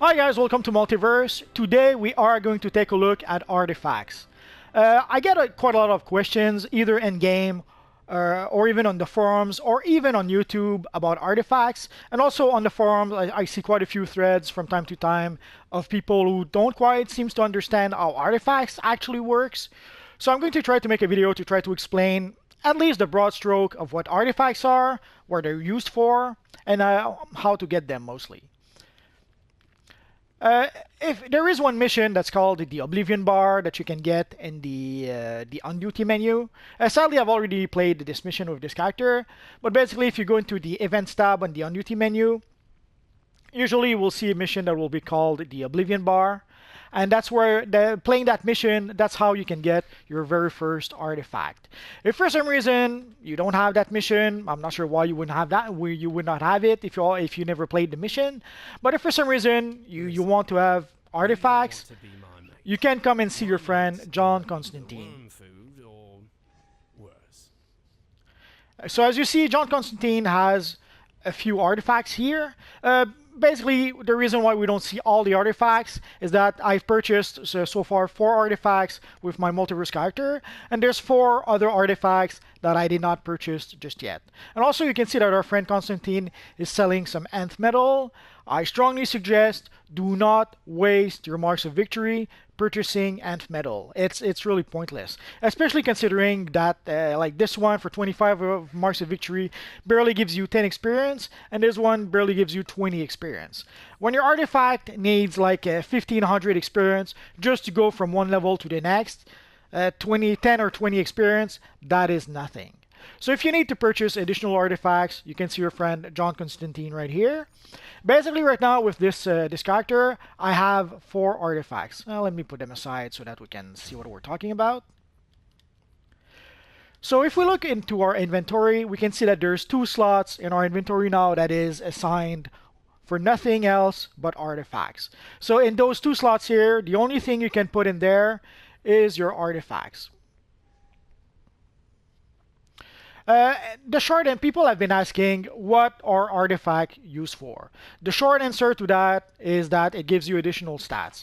Hi guys, welcome to Multiverse. Today we are going to take a look at artifacts. I get quite a lot of questions, either in game, or even on the forums, or even on YouTube about artifacts. And also on the forums, I see quite a few threads from time to time of people who don't quite seem to understand how artifacts actually works. So I'm going to try to make a video to try to explain at least the broad stroke of what artifacts are, what they're used for, and how to get them mostly. If there is one mission that's called the Oblivion Bar that you can get in the on-duty menu. Sadly, I've already played this mission with this character, but basically if you go into the Events tab on the on-duty menu, usually you will see a mission that will be called the Oblivion Bar. And that's where, playing that mission, that's how you can get your very first artifact. If for some reason you don't have that mission, I'm not sure why you wouldn't have that. You would not have it if you never played the mission. But if for some reason you want to have artifacts, you can come and see your friend John Constantine. So as you see, John Constantine has a few artifacts here. Basically, the reason why we don't see all the artifacts is that I've purchased so far 4 artifacts with my multiverse character, and there's 4 other artifacts that I did not purchase just yet. And also you can see that our friend Constantine is selling some nth metal. I strongly suggest do not waste your marks of victory purchasing nth metal. It's really pointless, especially considering that like this one for 25 of marks of victory barely gives you 10 experience, and this one barely gives you 20 experience. When your artifact needs like 1500 experience just to go from one level to the next, 10 or 20 experience, that is nothing. So if you need to purchase additional artifacts, you can see your friend John Constantine right here. Basically right now with this character, I have 4 artifacts. Let me put them aside so that we can see what we're talking about. So if we look into our inventory, we can see that there's 2 slots in our inventory now that is assigned for nothing else but artifacts. So in those 2 slots here, the only thing you can put in there is your artifacts. The short end, people have been asking, what are artifacts used for? The short answer to that is that it gives you additional stats.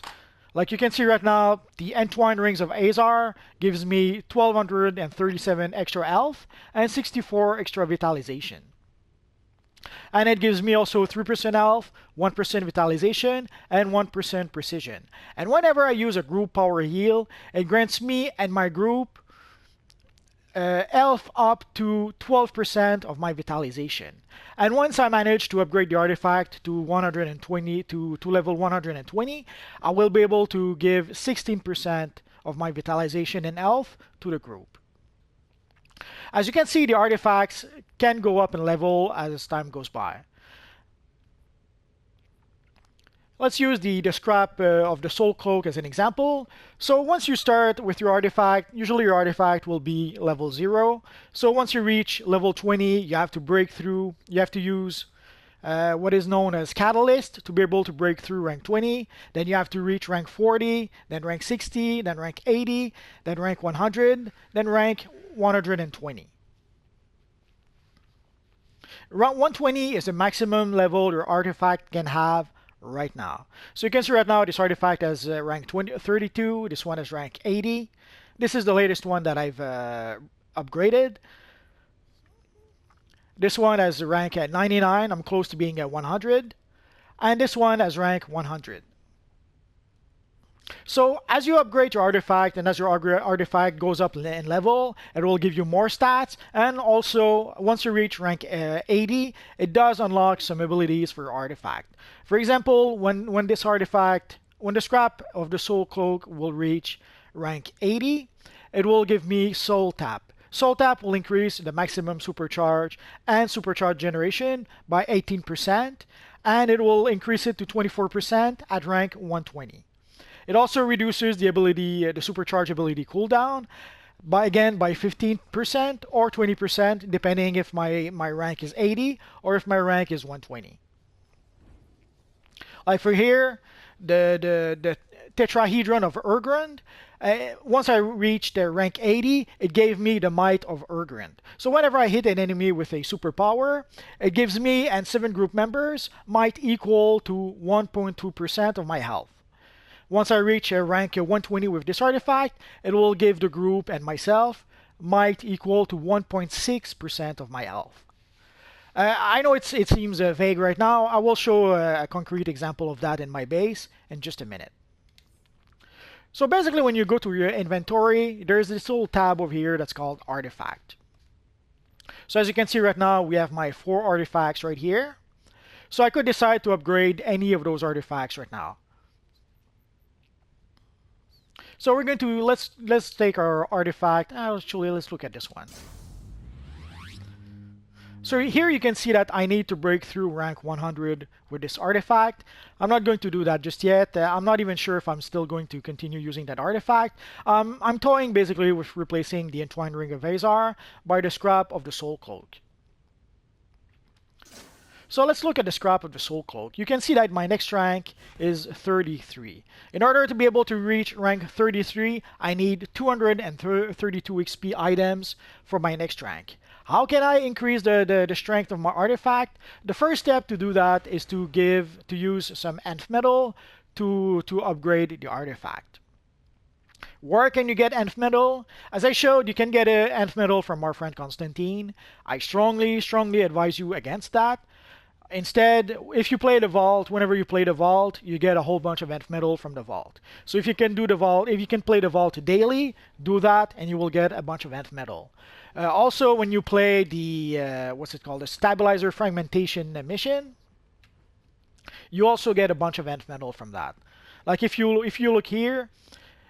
Like you can see right now, the Entwined Rings of Azar gives me 1237 extra health and 64 extra vitalization. And it gives me also 3% health, 1% vitalization, and 1% precision. And whenever I use a group power heal, it grants me and my group health up to 12% of my vitalization. And once I manage to upgrade the artifact to 120 to level 120, I will be able to give 16% of my vitalization and health to the group. As you can see, the artifacts can go up in level as time goes by. Let's use the scrap of the Soul Cloak as an example. So once you start with your artifact, usually your artifact will be level 0. So once you reach level 20, you have to break through. You have to use what is known as Catalyst to be able to break through rank 20. Then you have to reach rank 40, then rank 60, then rank 80, then rank 100, then rank 120. Rank 120 is the maximum level your artifact can have right now. So you can see right now this artifact has rank 32, this one is rank 80. This is the latest one that I've upgraded. This one has rank at 99, I'm close to being at 100. And this one has rank 100. So as you upgrade your artifact and as your artifact goes up in level, it will give you more stats. And also, once you reach rank 80, it does unlock some abilities for your artifact. For example, when the scrap of the Soul Cloak will reach rank 80, it will give me Soul Tap. Soul Tap will increase the maximum supercharge and supercharge generation by 18%, and it will increase it to 24% at rank 120. It also reduces the supercharge ability cooldown by 15% or 20%, depending if my rank is 80 or if my rank is 120. Like for here, the tetrahedron of Urgrund. Once I reached rank 80, it gave me the might of Urgrund. So whenever I hit an enemy with a superpower, it gives me and 7 group members might equal to 1.2% of my health. Once I reach rank 120 with this artifact, it will give the group and myself might equal to 1.6% of my health. I know it seems vague right now. I will show a concrete example of that in my base in just a minute. So basically, when you go to your inventory, there's this little tab over here that's called Artifact. So as you can see right now, we have my 4 artifacts right here. So I could decide to upgrade any of those artifacts right now. So we're going to, let's take our artifact. Actually, let's look at this one. So here you can see that I need to break through rank 100 with this artifact. I'm not going to do that just yet. I'm not even sure if I'm still going to continue using that artifact. I'm toying basically with replacing the Entwined Ring of Azar by the Scrap of the Soul Cloak. So let's look at the Scrap of the Soul Cloak. You can see that my next rank is 33. In order to be able to reach rank 33, I need 232 XP items for my next rank. How can I increase the strength of my artifact? The first step to do that is to use some nth metal to upgrade the artifact. Where can you get nth metal? As I showed, you can get nth metal from our friend Constantine. I strongly advise you against that. Instead, if you play the vault, whenever you play the vault, you get a whole bunch of nth metal from the vault. So if you can play the vault daily, do that, and you will get a bunch of nth metal. Also, when you play the the stabilizer fragmentation mission, you also get a bunch of nth metal from that. Like if you look here,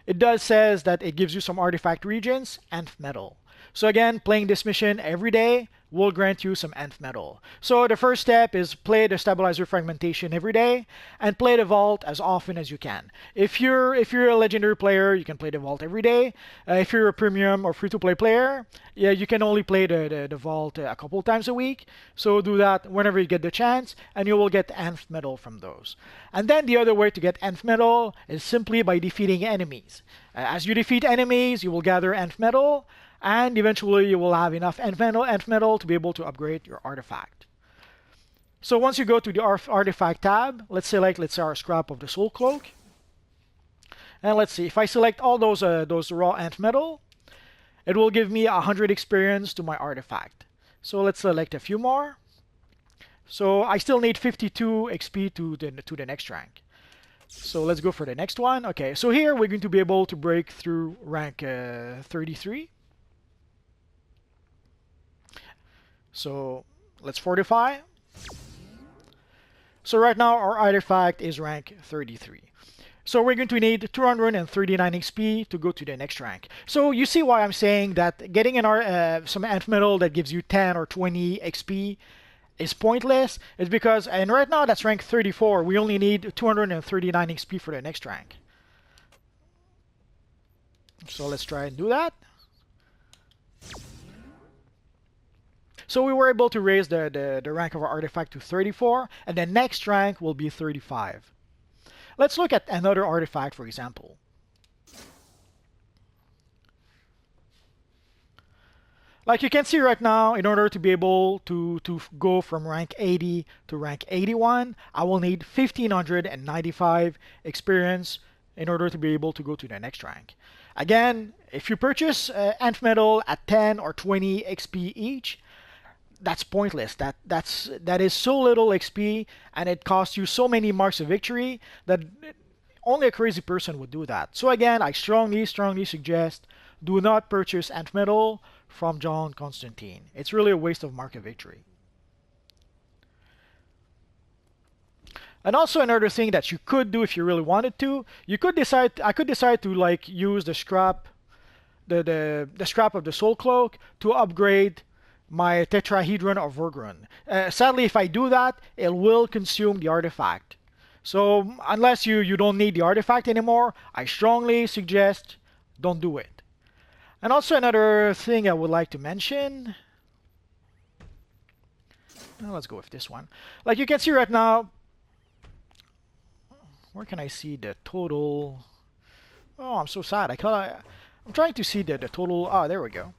it does says that it gives you some artifact regions, nth metal. So again, playing this mission every day will grant you some nth metal. So the first step is play the stabilizer fragmentation every day and play the vault as often as you can. If you're a legendary player, you can play the vault every day. If you're a premium or free-to-play player, yeah, you can only play the vault a couple times a week. So do that whenever you get the chance, and you will get nth metal from those. And then the other way to get nth metal is simply by defeating enemies. As you defeat enemies, you will gather nth metal, and eventually you will have enough nth metal to be able to upgrade your artifact. So once you go to the artifact tab, let's select, let's say, our Scrap of the Soul Cloak. And let's see, if I select all those raw nth metal, it will give me 100 experience to my artifact. So let's select a few more. So I still need 52 XP to the next rank. So let's go for the next one. Okay, so here we're going to be able to break through rank 33. So let's fortify. So right now our artifact is rank 33. So we're going to need 239 XP to go to the next rank. So you see why I'm saying that getting some nth metal that gives you 10 or 20 XP is pointless. It's because, and right now that's rank 34, we only need 239 XP for the next rank. So let's try and do that. So we were able to raise the rank of our artifact to 34, and the next rank will be 35. Let's look at another artifact, for example. Like you can see right now, in order to be able to go from rank 80 to rank 81, I will need 1595 experience in order to be able to go to the next rank. Again, if you purchase nth metal at 10 or 20 XP each, that's pointless. That is so little XP, and it costs you so many marks of victory that only a crazy person would do that. So again, I strongly suggest do not purchase nth metal from John Constantine. It's really a waste of mark of victory. And also another thing that you could do if you really wanted to, I could decide to like use the scrap, the Scrap of the Soul Cloak to upgrade my tetrahedron of Urgrund. Sadly, if I do that, it will consume the artifact. So unless you don't need the artifact anymore, I strongly suggest don't do it. And also another thing I would like to mention. Now let's go with this one. Like you can see right now, where can I see the total Oh, I'm so sad. I'm trying to see the total. Ah, there we go.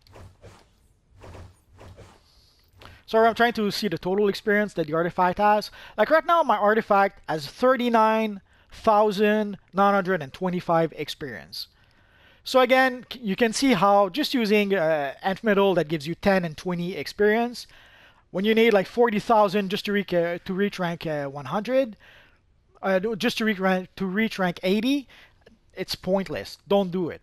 Sorry, I'm trying to see the total experience that the artifact has. Like right now, my artifact has 39,925 experience. So again, you can see how just using Ant Metal that gives you 10 and 20 experience, when you need like 40,000 just to reach rank 100, just to reach rank 80, it's pointless. Don't do it.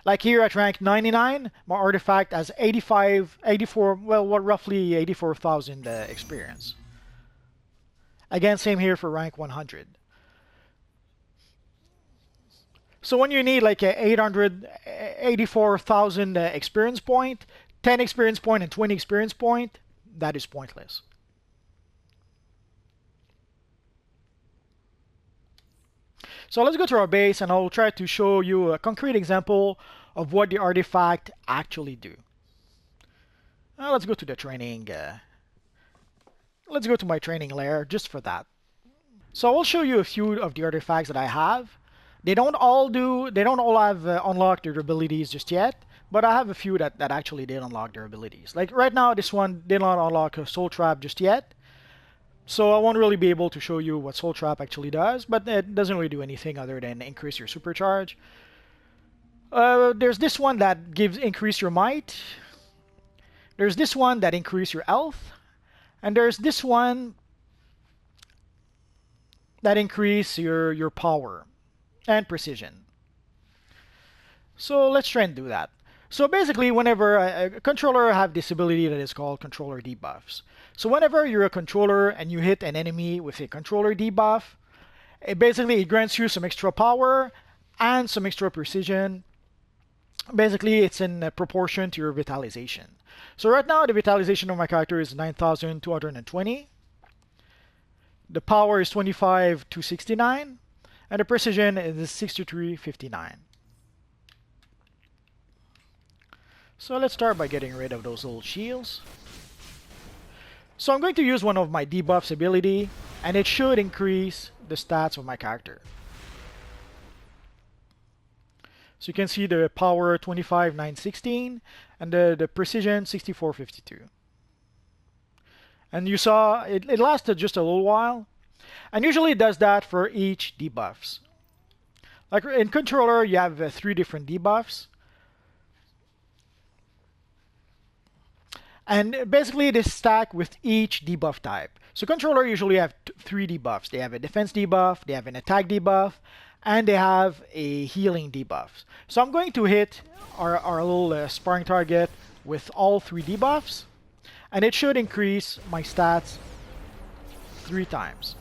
Like here at rank 99, my artifact has 84, well, roughly 84,000 experience. Again, same here for rank 100. So when you need like a 884,000 experience point, 10 experience point and 20 experience point, that is pointless. So let's go to our base and I'll try to show you a concrete example of what the artifact actually do. Let's go to the training. Let's go to my training layer just for that. So I'll show you a few of the artifacts that I have. They don't all have unlocked their abilities just yet, but I have a few that actually did unlock their abilities. Like right now, this one did not unlock a Soul Trap just yet. So I won't really be able to show you what Soul Trap actually does, but it doesn't really do anything other than increase your supercharge. There's this one that increase your might. There's this one that increase your health. And there's this one that increase your power and precision. So let's try and do that. So basically, whenever a controller have this ability that is called controller debuffs. So whenever you're a controller and you hit an enemy with a controller debuff, it grants you some extra power and some extra precision. Basically, it's in proportion to your vitalization. So right now, the vitalization of my character is 9,220. The power is 25,269, and the precision is 6359. So let's start by getting rid of those little shields. So I'm going to use one of my debuffs ability, and it should increase the stats of my character. So you can see the power 25,916 and the precision 6452. And you saw it lasted just a little while, and usually it does that for each debuffs. Like in controller, you have 3 different debuffs. And basically they stack with each debuff type. So controller usually have 3 debuffs. They have a defense debuff, they have an attack debuff, and they have a healing debuff. So I'm going to hit our little sparring target with all 3 debuffs, and it should increase my stats 3 times.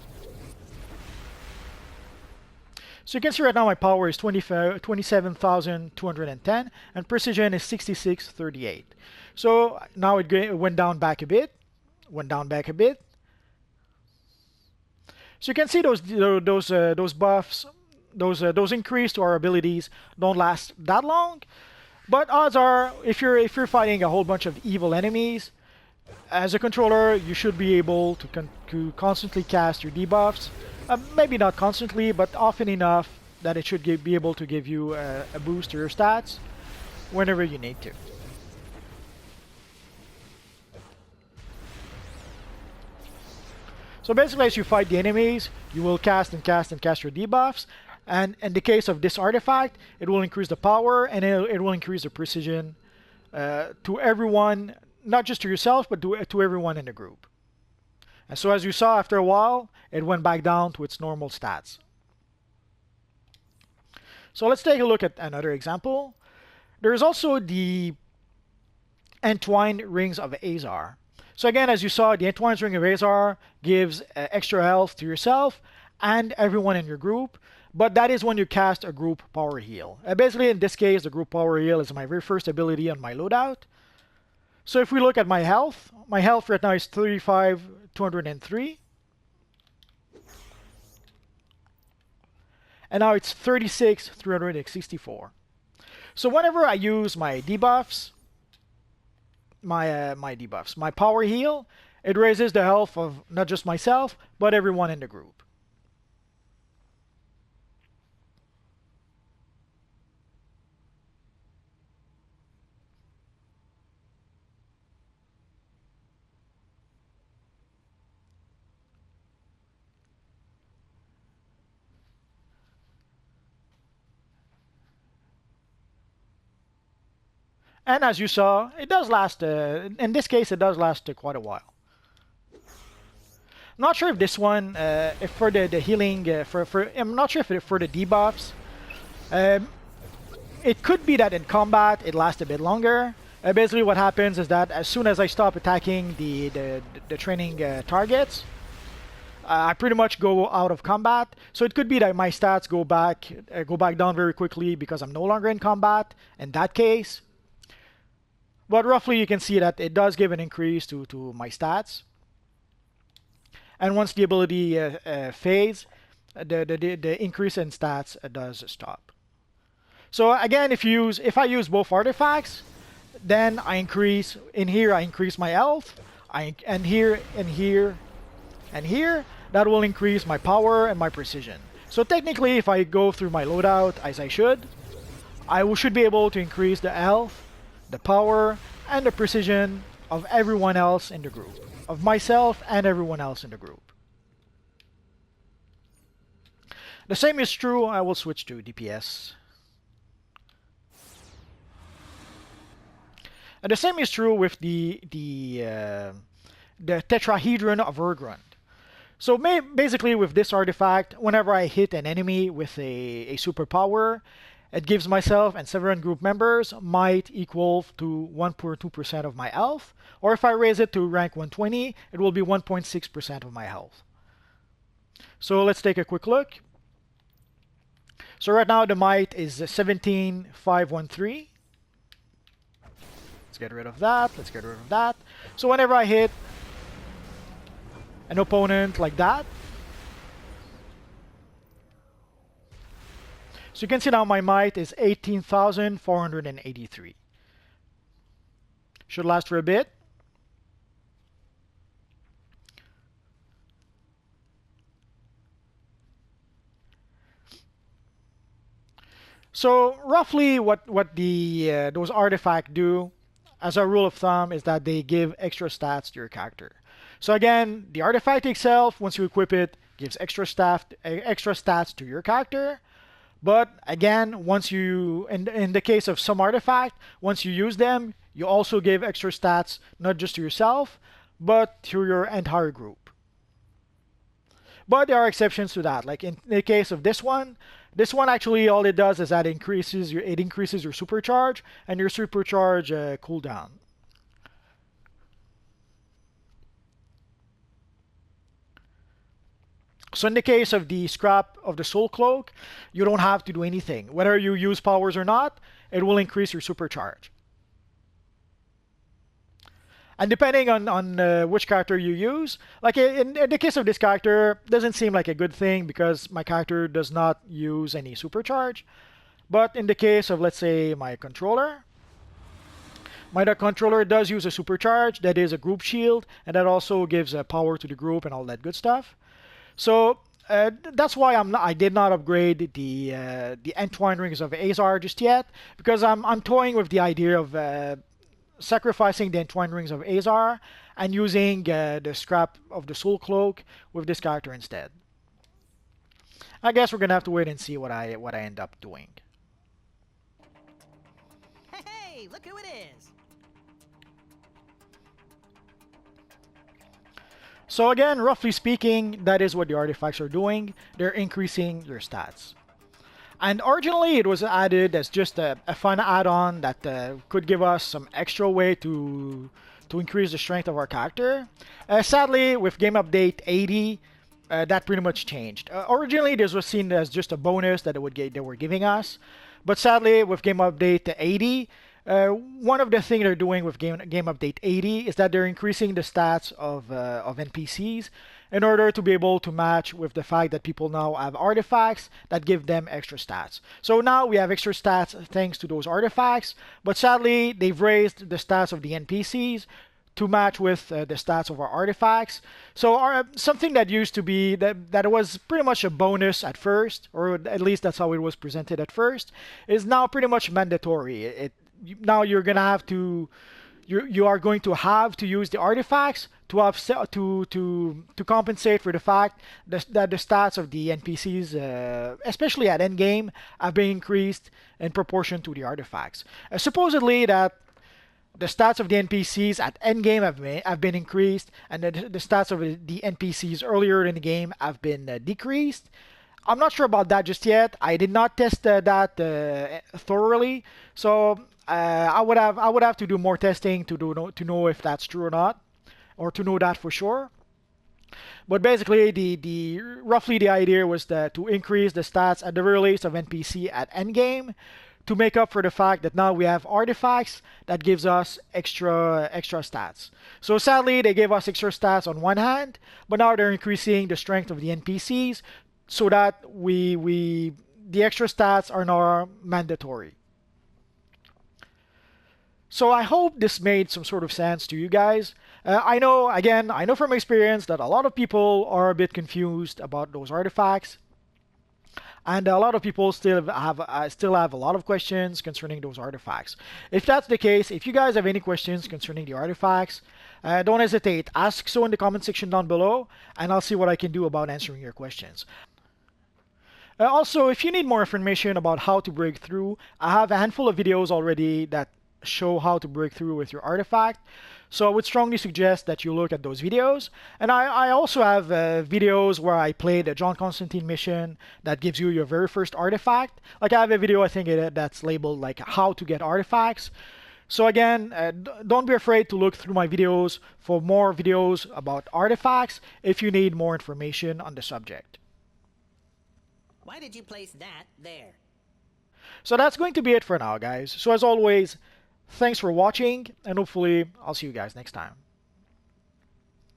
So you can see right now my power is 27,210 and precision is 6638. So now it went down back a bit, So you can see those buffs, those increase to our abilities don't last that long. But odds are, if you're fighting a whole bunch of evil enemies, as a controller, you should be able to constantly cast your debuffs. Maybe not constantly, but often enough that it should be able to give you a boost to your stats whenever you need to. So basically, as you fight the enemies, you will cast and cast and cast your debuffs. And in the case of this artifact, it will increase the power and it will increase the precision to everyone, not just to yourself, but to everyone in the group. And so as you saw, after a while, it went back down to its normal stats. So let's take a look at another example. There is also the Entwined Rings of Azar. So again, as you saw, the Entwined Ring of Azar gives extra health to yourself and everyone in your group, but that is when you cast a group power heal. Basically, in this case, the group power heal is my very first ability on my loadout. So if we look at my health right now is 35,203. And now it's 36,364. So whenever I use my debuffs, my power heal, it raises the health of not just myself, but everyone in the group. And as you saw, it does last, in this case, it does last quite a while. Not sure if this one, if for the healing, I'm not sure if for the debuffs. It could be that in combat it lasts a bit longer. Basically what happens is that as soon as I stop attacking the training targets, I pretty much go out of combat. So it could be that my stats go back down very quickly because I'm no longer in combat in that case. But roughly you can see that it does give an increase to my stats. And once the ability fades, the increase in stats does stop. So again, if I use both artifacts, then I increase my health, and here and here and here, that will increase my power and my precision. So technically, if I go through my loadout as I should be able to increase the health, the power, and the precision of everyone else in the group, of myself and everyone else in the group. The same is true. I will switch to DPS. And the same is true with the tetrahedron of Urgrund. So basically with this artifact, whenever I hit an enemy with a superpower, it gives myself and several group members might equal to 1.2% of my health, or if I raise it to rank 120, it will be 1.6% of my health. So let's take a quick look. So right now the might is 17,513. Let's get rid of that. Let's get rid of that. So whenever I hit an opponent like that, so you can see now my might is 18,483. Should last for a bit. So roughly what those artifacts do, as a rule of thumb, is that they give extra stats to your character. So again, the artifact itself, once you equip it, gives extra stats to your character. But again, once you, in the case of some artifact, once you use them, you also give extra stats not just to yourself, but to your entire group. But there are exceptions to that. Like in the case of this one actually all it does is that it increases your supercharge and your supercharge cooldown. So in the case of the scrap of the soul cloak, you don't have to do anything. Whether you use powers or not, it will increase your supercharge. And depending on which character you use, like in the case of this character, doesn't seem like a good thing because my character does not use any supercharge. But in the case of, let's say, my controller does use a supercharge that is a group shield, and that also gives power to the group and all that good stuff. So that's why I did not upgrade the Entwined Rings of Azar just yet, because I'm toying with the idea of sacrificing the Entwined Rings of Azar and using the scrap of the Soul Cloak with this character instead. I guess we're gonna have to wait and see what I end up doing. Hey, look who it is! So again, roughly speaking, that is what the artifacts are doing. They're increasing your stats. And originally it was added as just a fun add-on that could give us some extra way to increase the strength of our character. Sadly, with game update 80, that pretty much changed. Originally this was seen as just a bonus that they were giving us, but sadly with game update 80, one of the things they're doing with game update 80 is that they're increasing the stats of NPCs in order to be able to match with the fact that people now have artifacts that give them extra stats. So now we have extra stats thanks to those artifacts, but sadly they've raised the stats of the NPCs to match with the stats of our artifacts. So something that used to be that was pretty much a bonus at first, or at least that's how it was presented at first, is now pretty much mandatory. Now you're gonna have to you are going to have to use the artifacts to compensate for the fact that the stats of the NPCs, especially at endgame, have been increased in proportion to the artifacts. Supposedly that the stats of the NPCs at endgame have been increased, and the stats of the NPCs earlier in the game have been decreased. I'm not sure about that just yet. I did not test that thoroughly, so I would have to do more testing to know if that's true or not, or to know that for sure. But basically, the roughly the idea was that to increase the stats at the very least of NPC at endgame, to make up for the fact that now we have artifacts that gives us extra stats. So sadly, they gave us extra stats on one hand, but now they're increasing the strength of the NPCs so that the extra stats are now mandatory. So I hope this made some sort of sense to you guys. I know from experience that a lot of people are a bit confused about those artifacts, and a lot of people still have a lot of questions concerning those artifacts. If that's the case, if you guys have any questions concerning the artifacts, don't hesitate. Ask so in the comment section down below, and I'll see what I can do about answering your questions. Also, if you need more information about how to break through, I have a handful of videos already that show how to break through with your artifact. So I would strongly suggest that you look at those videos. And I also have videos where I played a John Constantine mission that gives you your very first artifact. Like I have a video, I think that's labeled like how to get artifacts. So again, don't be afraid to look through my videos for more videos about artifacts if you need more information on the subject. Why did you place that there? So that's going to be it for now, guys. So as always, thanks for watching, and hopefully I'll see you guys next time.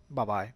Bye-bye.